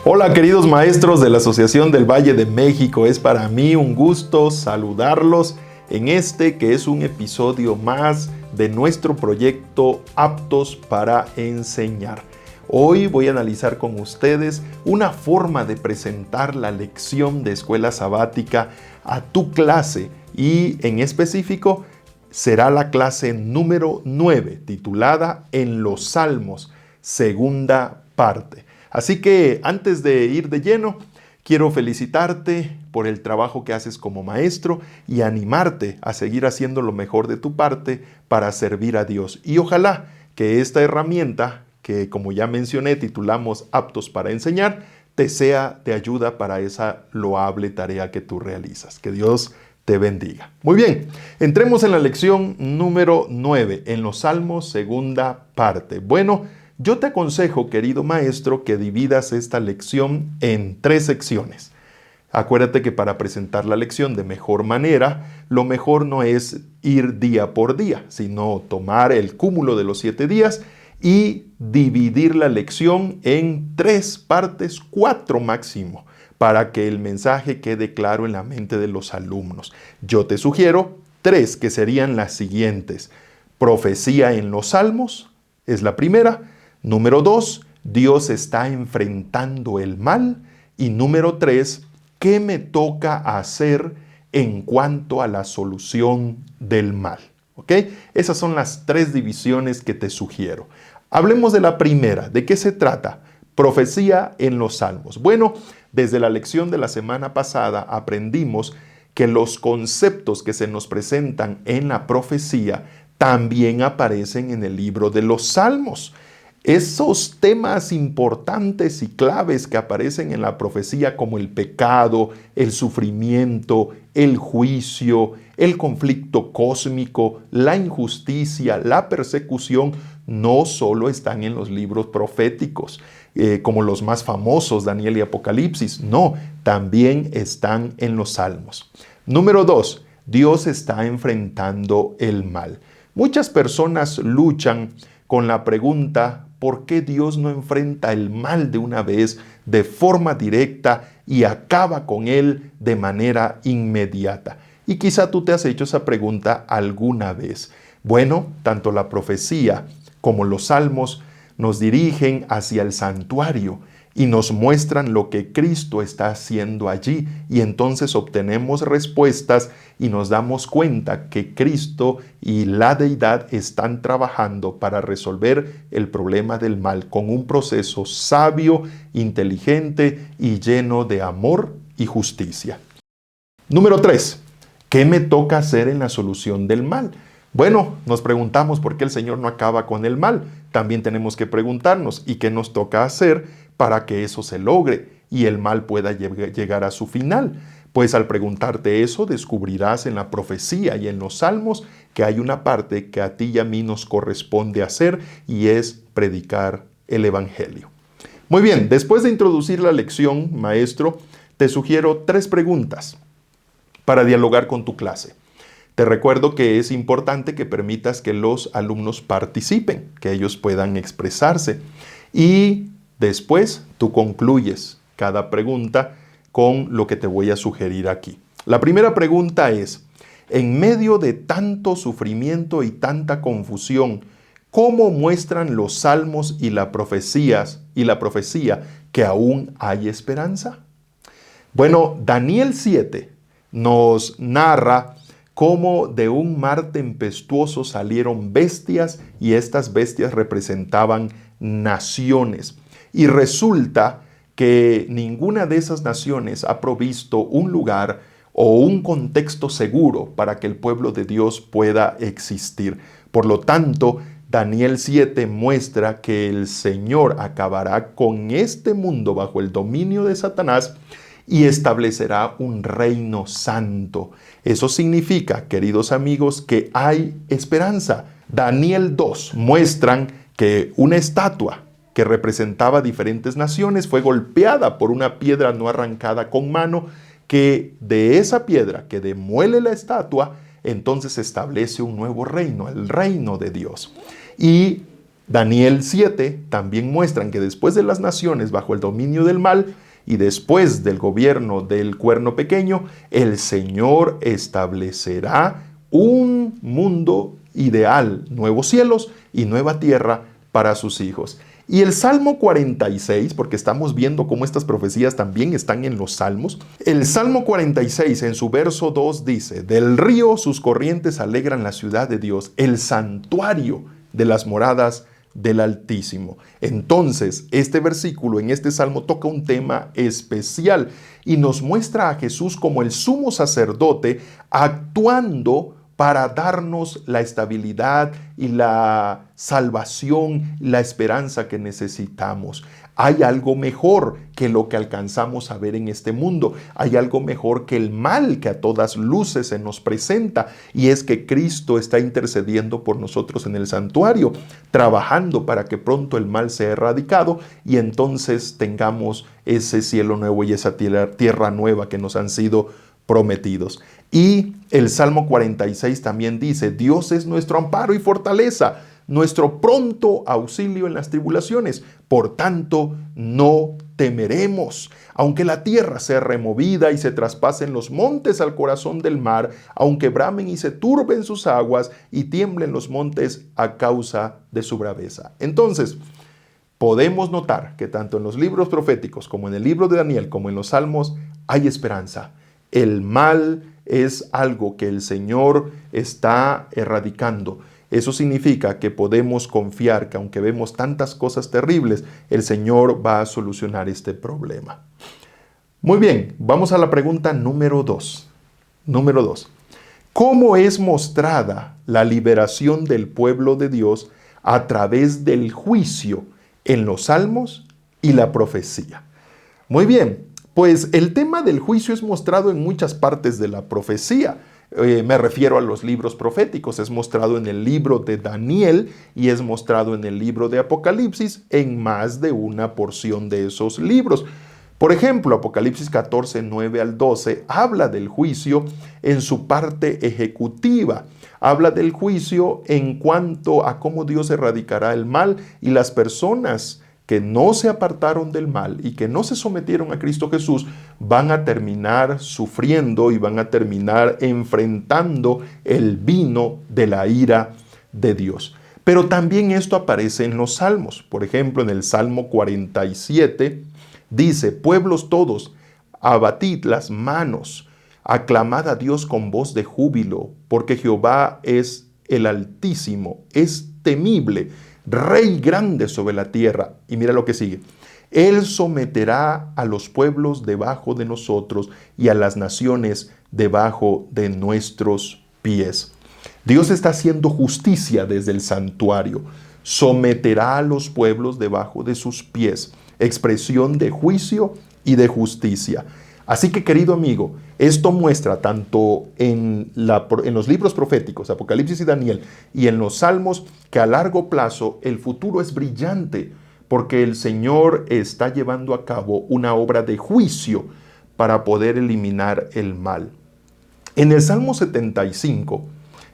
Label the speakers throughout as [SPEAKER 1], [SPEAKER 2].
[SPEAKER 1] Hola queridos maestros de la Asociación del Valle de México, es para mí un gusto saludarlos en este que es un episodio más de nuestro proyecto Aptos para Enseñar. Hoy voy a analizar con ustedes una forma de presentar la lección de escuela sabática a tu clase y en específico será la clase número 9 titulada En los Salmos, segunda parte. Así que antes de ir de lleno, quiero felicitarte por el trabajo que haces como maestro y animarte a seguir haciendo lo mejor de tu parte para servir a Dios. Y ojalá que esta herramienta, que como ya mencioné titulamos Aptos para Enseñar, te sea de ayuda para esa loable tarea que tú realizas. Que Dios te bendiga. Muy bien, entremos en la lección número 9, en los Salmos, segunda parte. Bueno, yo te aconsejo, querido maestro, que dividas esta lección en 3 secciones. Acuérdate que para presentar la lección de mejor manera, lo mejor no es ir día por día, sino tomar el cúmulo de los 7 días y dividir la lección en 3 partes, 4 máximo, para que el mensaje quede claro en la mente de los alumnos. Yo te sugiero 3 que serían las siguientes. Profecía en los Salmos es la primera. Número 2, Dios está enfrentando el mal. Y número 3, ¿qué me toca hacer en cuanto a la solución del mal? ¿Ok? Esas son las 3 divisiones que te sugiero. Hablemos de la primera. ¿De qué se trata? Profecía en los Salmos. Bueno, desde la lección de la semana pasada aprendimos que los conceptos que se nos presentan en la profecía también aparecen en el libro de los Salmos. Esos temas importantes y claves que aparecen en la profecía como el pecado, el sufrimiento, el juicio, el conflicto cósmico, la injusticia, la persecución, no solo están en los libros proféticos, como los más famosos, Daniel y Apocalipsis, no, también están en los Salmos. Número 2, Dios está enfrentando el mal. Muchas personas luchan con la pregunta, ¿por qué Dios no enfrenta el mal de una vez, de forma directa y acaba con él de manera inmediata? Y quizá tú te has hecho esa pregunta alguna vez. Bueno, tanto la profecía como los salmos nos dirigen hacia el santuario y nos muestran lo que Cristo está haciendo allí, y entonces obtenemos respuestas y nos damos cuenta que Cristo y la deidad están trabajando para resolver el problema del mal con un proceso sabio, inteligente y lleno de amor y justicia. Número 3. ¿Qué me toca hacer en la solución del mal? Bueno, nos preguntamos por qué el Señor no acaba con el mal. También tenemos que preguntarnos, ¿y qué nos toca hacer para que eso se logre y el mal pueda llegar a su final? Pues al preguntarte eso, descubrirás en la profecía y en los salmos que hay una parte que a ti y a mí nos corresponde hacer, y es predicar el Evangelio. Muy bien, después de introducir la lección, maestro, te sugiero 3 preguntas para dialogar con tu clase. Te recuerdo que es importante que permitas que los alumnos participen, que ellos puedan expresarse. Y después tú concluyes cada pregunta con lo que te voy a sugerir aquí. La primera pregunta es, en medio de tanto sufrimiento y tanta confusión, ¿cómo muestran los salmos y la profecía que aún hay esperanza? Bueno, Daniel 7 nos narra cómo de un mar tempestuoso salieron bestias, y estas bestias representaban naciones. Y resulta que ninguna de esas naciones ha provisto un lugar o un contexto seguro para que el pueblo de Dios pueda existir. Por lo tanto, Daniel 7 muestra que el Señor acabará con este mundo bajo el dominio de Satanás y establecerá un reino santo. Eso significa, queridos amigos, que hay esperanza. Daniel 2 muestran que una estatua que representaba diferentes naciones fue golpeada por una piedra no arrancada con mano, que de esa piedra que demuele la estatua, entonces establece un nuevo reino, el reino de Dios. Y Daniel 7 también muestran que después de las naciones bajo el dominio del mal y después del gobierno del cuerno pequeño, el Señor establecerá un mundo ideal, nuevos cielos y nueva tierra para sus hijos. Y el Salmo 46, porque estamos viendo cómo estas profecías también están en los Salmos, el Salmo 46 en su verso 2 dice: del río sus corrientes alegran la ciudad de Dios, el santuario de las moradas del Altísimo. Entonces, este versículo en este salmo toca un tema especial y nos muestra a Jesús como el sumo sacerdote actuando para darnos la estabilidad y la salvación, la esperanza que necesitamos. Hay algo mejor que lo que alcanzamos a ver en este mundo. Hay algo mejor que el mal que a todas luces se nos presenta, y es que Cristo está intercediendo por nosotros en el santuario, trabajando para que pronto el mal sea erradicado y entonces tengamos ese cielo nuevo y esa tierra nueva que nos han sido prometidos. Y el Salmo 46 también dice: Dios es nuestro amparo y fortaleza, nuestro pronto auxilio en las tribulaciones. Por tanto, no temeremos. Aunque la tierra sea removida y se traspasen los montes al corazón del mar, aunque bramen y se turben sus aguas y tiemblen los montes a causa de su braveza. Entonces, podemos notar que tanto en los libros proféticos como en el libro de Daniel como en los Salmos hay esperanza. El mal es algo que el Señor está erradicando. Eso significa que podemos confiar que aunque vemos tantas cosas terribles, el Señor va a solucionar este problema. Muy bien, vamos a la pregunta número 2. Número 2. ¿Cómo es mostrada la liberación del pueblo de Dios a través del juicio en los Salmos y la profecía? Muy bien. Pues el tema del juicio es mostrado en muchas partes de la profecía. Me refiero a los libros proféticos. Es mostrado en el libro de Daniel y es mostrado en el libro de Apocalipsis, en más de una porción de esos libros. Por ejemplo, Apocalipsis 14, 9 al 12 habla del juicio en su parte ejecutiva. Habla del juicio en cuanto a cómo Dios erradicará el mal y las personas que no se apartaron del mal y que no se sometieron a Cristo Jesús van a terminar sufriendo y van a terminar enfrentando el vino de la ira de Dios. Pero también esto aparece en los salmos. Por ejemplo, en el Salmo 47 dice: pueblos todos, abatid las manos, aclamad a Dios con voz de júbilo, porque Jehová es el Altísimo, es temible, Rey grande sobre la tierra. Y mira lo que sigue: Él someterá a los pueblos debajo de nosotros y a las naciones debajo de nuestros pies. Dios está haciendo justicia desde el santuario. Someterá a los pueblos debajo de sus pies. Expresión de juicio y de justicia. Así que, querido amigo, esto muestra tanto en los libros proféticos, Apocalipsis y Daniel, y en los Salmos, que a largo plazo el futuro es brillante, porque el Señor está llevando a cabo una obra de juicio para poder eliminar el mal. En el Salmo 75,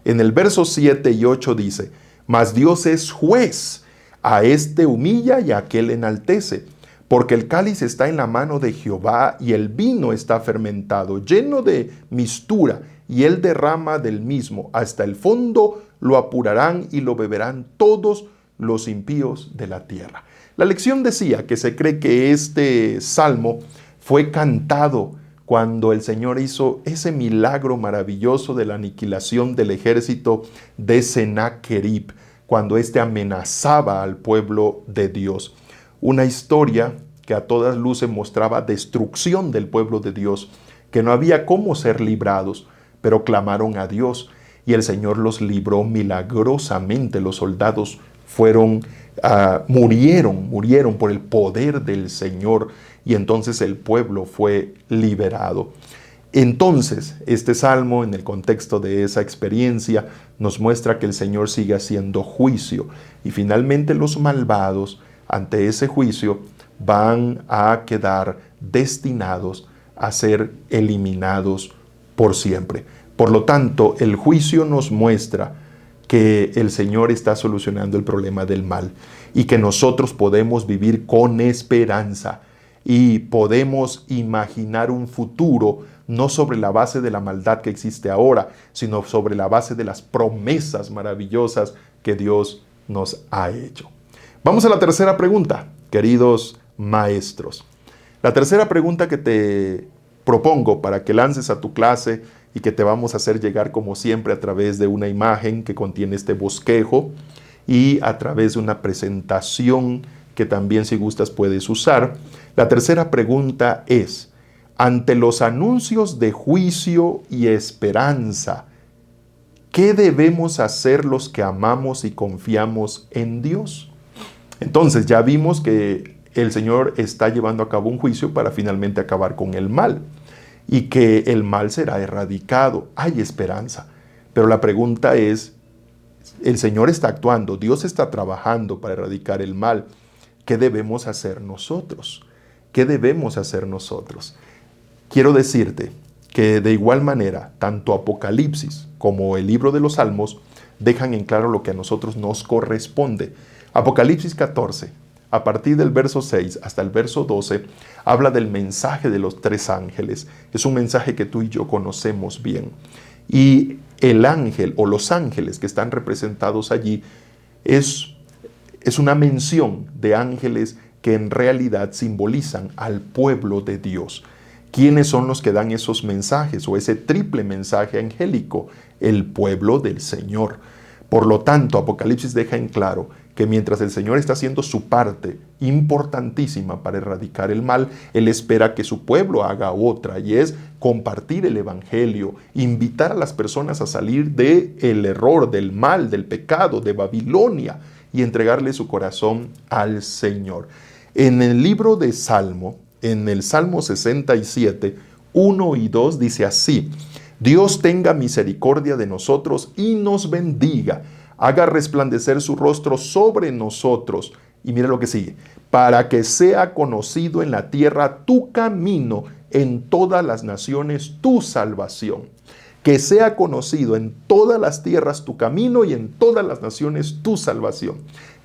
[SPEAKER 1] en el verso 7 y 8 dice: mas Dios es juez, a este humilla y a aquel enaltece. Porque el cáliz está en la mano de Jehová y el vino está fermentado, lleno de mistura, y él derrama del mismo. Hasta el fondo lo apurarán y lo beberán todos los impíos de la tierra. La lección decía que se cree que este salmo fue cantado cuando el Señor hizo ese milagro maravilloso de la aniquilación del ejército de Sennacherib, cuando éste amenazaba al pueblo de Dios. Una historia que a todas luces mostraba destrucción del pueblo de Dios, que no había cómo ser librados, pero clamaron a Dios y el Señor los libró milagrosamente. Los soldados murieron por el poder del Señor, y entonces el pueblo fue liberado. Entonces, este salmo, en el contexto de esa experiencia, nos muestra que el Señor sigue haciendo juicio, y finalmente los malvados, ante ese juicio, van a quedar destinados a ser eliminados por siempre. Por lo tanto, el juicio nos muestra que el Señor está solucionando el problema del mal y que nosotros podemos vivir con esperanza y podemos imaginar un futuro no sobre la base de la maldad que existe ahora, sino sobre la base de las promesas maravillosas que Dios nos ha hecho. Vamos a la tercera pregunta, queridos maestros. La tercera pregunta que te propongo para que lances a tu clase y que te vamos a hacer llegar como siempre a través de una imagen que contiene este bosquejo y a través de una presentación que también, si gustas, puedes usar. La tercera pregunta es: ante los anuncios de juicio y esperanza, ¿qué debemos hacer los que amamos y confiamos en Dios? Entonces ya vimos que el Señor está llevando a cabo un juicio para finalmente acabar con el mal y que el mal será erradicado. Hay esperanza. Pero la pregunta es, el Señor está actuando, Dios está trabajando para erradicar el mal. ¿Qué debemos hacer nosotros? ¿Qué debemos hacer nosotros? Quiero decirte que de igual manera, tanto Apocalipsis como el libro de los Salmos dejan en claro lo que a nosotros nos corresponde. Apocalipsis 14, a partir del verso 6 hasta el verso 12, habla del mensaje de los tres ángeles. Es un mensaje que tú y yo conocemos bien. Y el ángel o los ángeles que están representados allí es una mención de ángeles que en realidad simbolizan al pueblo de Dios. ¿Quiénes son los que dan esos mensajes o ese triple mensaje angélico? El pueblo del Señor. Por lo tanto, Apocalipsis deja en claro que mientras el Señor está haciendo su parte importantísima para erradicar el mal, Él espera que su pueblo haga otra, y es compartir el evangelio, invitar a las personas a salir del error, del mal, del pecado, de Babilonia, y entregarle su corazón al Señor. En el libro de Salmo, en el Salmo 67, 1 y 2 dice así: Dios tenga misericordia de nosotros y nos bendiga, haga resplandecer su rostro sobre nosotros. Y mira lo que sigue: para que sea conocido en la tierra tu camino, en todas las naciones tu salvación. Que sea conocido en todas las tierras tu camino y en todas las naciones tu salvación.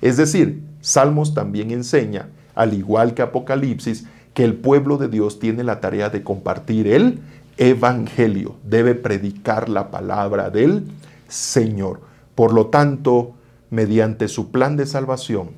[SPEAKER 1] Es decir, Salmos también enseña, al igual que Apocalipsis, que el pueblo de Dios tiene la tarea de compartir el evangelio, debe predicar la palabra del Señor. Por lo tanto, mediante su plan de salvación,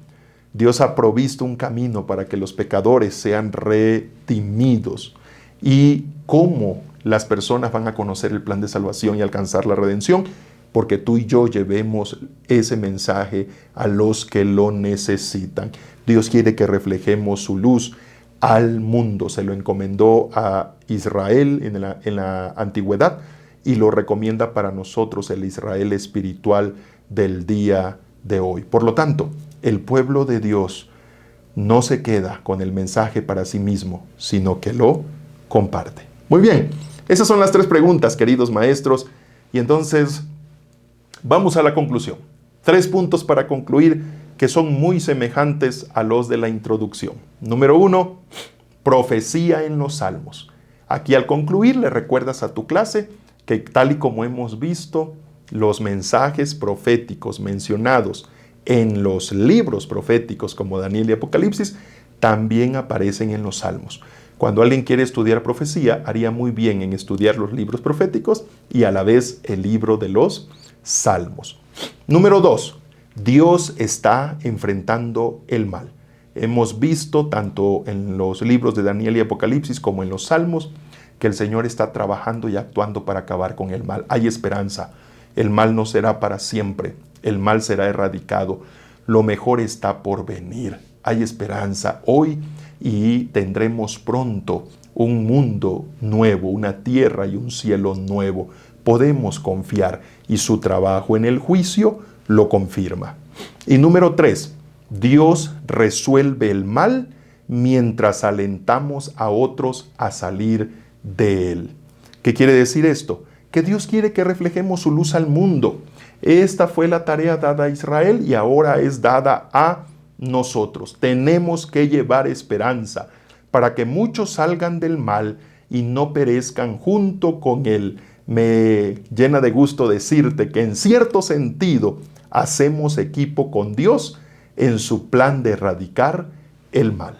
[SPEAKER 1] Dios ha provisto un camino para que los pecadores sean redimidos. ¿Y cómo las personas van a conocer el plan de salvación y alcanzar la redención? Porque tú y yo llevemos ese mensaje a los que lo necesitan. Dios quiere que reflejemos su luz al mundo. Se lo encomendó a Israel en la antigüedad y lo recomienda para nosotros, el Israel espiritual del día de hoy. Por lo tanto, el pueblo de Dios no se queda con el mensaje para sí mismo, sino que lo comparte. Muy bien, esas son las tres preguntas, queridos maestros, y entonces vamos a la conclusión. 3 puntos para concluir que son muy semejantes a los de la introducción. Número 1, profecía en los Salmos. Aquí al concluir le recuerdas a tu clase que tal y como hemos visto, los mensajes proféticos mencionados en los libros proféticos como Daniel y Apocalipsis también aparecen en los Salmos. Cuando alguien quiere estudiar profecía, haría muy bien en estudiar los libros proféticos y a la vez el libro de los Salmos. Número 2, Dios está enfrentando el mal. Hemos visto tanto en los libros de Daniel y Apocalipsis como en los Salmos que el Señor está trabajando y actuando para acabar con el mal. Hay esperanza. El mal no será para siempre. El mal será erradicado. Lo mejor está por venir. Hay esperanza hoy y tendremos pronto un mundo nuevo, una tierra y un cielo nuevo. Podemos confiar y su trabajo en el juicio lo confirma. Y número 3, Dios resuelve el mal mientras alentamos a otros a salir de él. ¿Qué quiere decir esto? Que Dios quiere que reflejemos su luz al mundo. Esta fue la tarea dada a Israel y ahora es dada a nosotros. Tenemos que llevar esperanza para que muchos salgan del mal y no perezcan junto con él, me llena de gusto decirte que en cierto sentido hacemos equipo con Dios en su plan de erradicar el mal.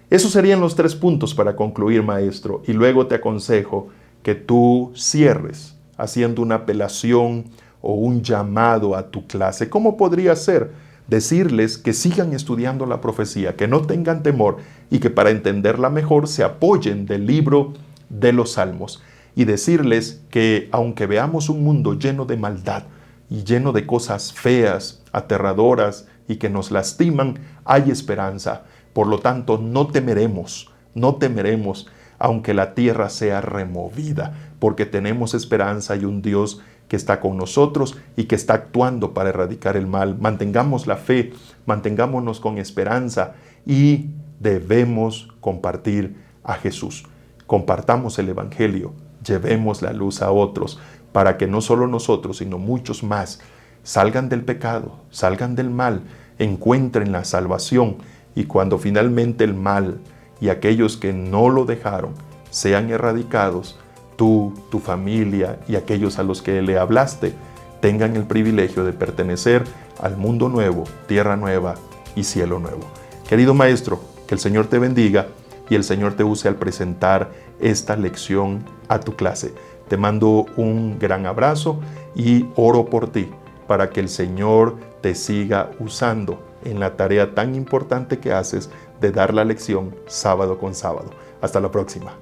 [SPEAKER 1] Esos serían los 3 puntos para concluir, maestro, y luego te aconsejo que tú cierres haciendo una apelación o un llamado a tu clase. ¿Cómo podría ser? Decirles que sigan estudiando la profecía, que no tengan temor y que para entenderla mejor se apoyen del libro de los Salmos. Y decirles que aunque veamos un mundo lleno de maldad y lleno de cosas feas, aterradoras y que nos lastiman, hay esperanza. Por lo tanto, no temeremos, aunque la tierra sea removida, porque tenemos esperanza y un Dios que está con nosotros y que está actuando para erradicar el mal. Mantengamos la fe, mantengámonos con esperanza y debemos compartir a Jesús. Compartamos el Evangelio, llevemos la luz a otros, para que no solo nosotros, sino muchos más salgan del pecado, salgan del mal, encuentren la salvación y cuando finalmente el mal y aquellos que no lo dejaron sean erradicados, tú, tu familia y aquellos a los que le hablaste tengan el privilegio de pertenecer al mundo nuevo, tierra nueva y cielo nuevo. Querido maestro, que el Señor te bendiga y el Señor te use al presentar esta lección a tu clase. Te mando un gran abrazo y oro por ti para que el Señor te siga usando en la tarea tan importante que haces de dar la lección sábado con sábado. Hasta la próxima.